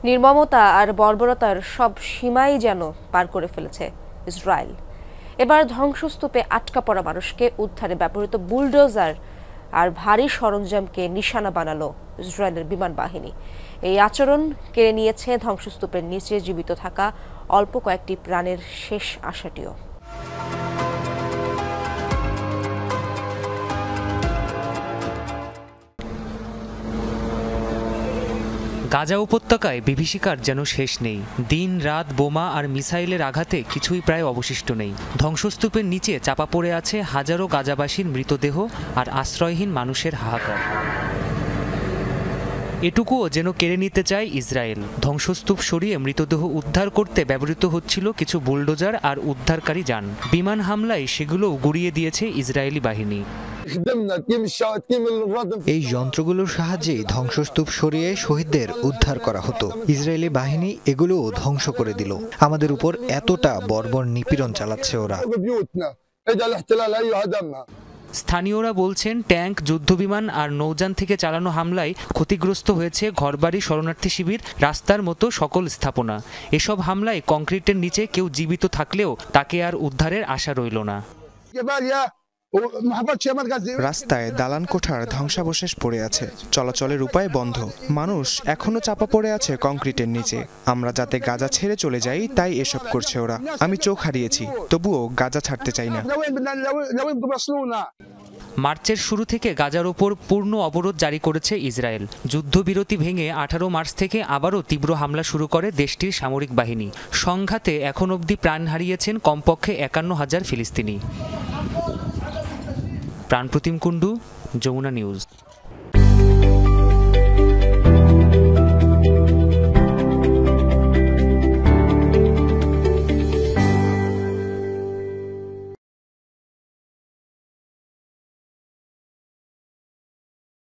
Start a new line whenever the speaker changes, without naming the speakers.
নির্মমতা আর বর্বরতার সব সীমাই যেন পার করে ফেলেছে ইসরায়েল। এবার ধ্বংসস্তূপে আটকা পড়া মানুষকে উদ্ধারে ব্যবহৃত বুলডোজার আর ভারী সরঞ্জামকে নিশানা বানালো ইসরায়েলের বিমান বাহিনী। এই আচরণ কেড়ে নিয়েছে ধ্বংসস্তূপের নিচে জীবিত থাকা অল্প কয়েকটি প্রাণের শেষ আশাটিও।
গাজা উপত্যকায় বিভীষিকার যেন শেষ নেই। দিন রাত বোমা আর মিসাইলের আঘাতে কিছুই প্রায় অবশিষ্ট নেই। ধ্বংসস্তূপের নিচে চাপা পড়ে আছে হাজারো গাজাবাসীর মৃতদেহ আর আশ্রয়হীন মানুষের হাহাকার। এটুকুও যেন কেড়ে নিতে চায় ইসরায়েল। ধ্বংসস্তূপ সরিয়ে মৃতদেহ উদ্ধার করতে ব্যবহৃত হচ্ছিল কিছু বুলডোজার আর উদ্ধারকারী যান। বিমান হামলায় সেগুলোও গুড়িয়ে দিয়েছে ইসরায়েলি বাহিনী।
এই যন্ত্রগুলোর সাহায্যেই ধ্বংসস্তূপ সরিয়ে শহীদদের উদ্ধার করা হতো। ইসরায়েলি বাহিনী এগুলোও ধ্বংস করে দিল। আমাদের উপর এতটা বর্বর নিপীড়ন চালাচ্ছে ওরা।
স্থানীয়রা বলছেন, ট্যাঙ্ক, যুদ্ধবিমান আর নৌযান থেকে চালানো হামলায় ক্ষতিগ্রস্ত হয়েছে ঘরবাড়ি, শরণার্থী শিবির, রাস্তার মতো সকল স্থাপনা। এসব হামলায় কংক্রিটের নিচে কেউ জীবিত থাকলেও তাকে আর উদ্ধারের আশা রইল না।
রাস্তায় দালান কোঠার ধ্বংসাবশেষ পড়ে আছে, চলাচলের উপায় বন্ধ। মানুষ এখনো চাপা পড়ে আছে কংক্রিটের নিচে। আমরা যাতে গাজা ছেড়ে চলে যাই তাই এসব করছে ওরা। আমি চোখ হারিয়েছি, তবুও গাজা ছাড়তে চাই না।
মার্চের শুরু থেকে গাজার ওপর পূর্ণ অবরোধ জারি করেছে ইসরায়েল। যুদ্ধবিরতি ভেঙে 18 মার্চ থেকে আবারও তীব্র হামলা শুরু করে দেশটির সামরিক বাহিনী। সংঘাতে এখন অবধি প্রাণ হারিয়েছেন কমপক্ষে 51,000 ফিলিস্তিনি। প্রাণপ্রতিম কুণ্ডু, যমুনা নিউজ।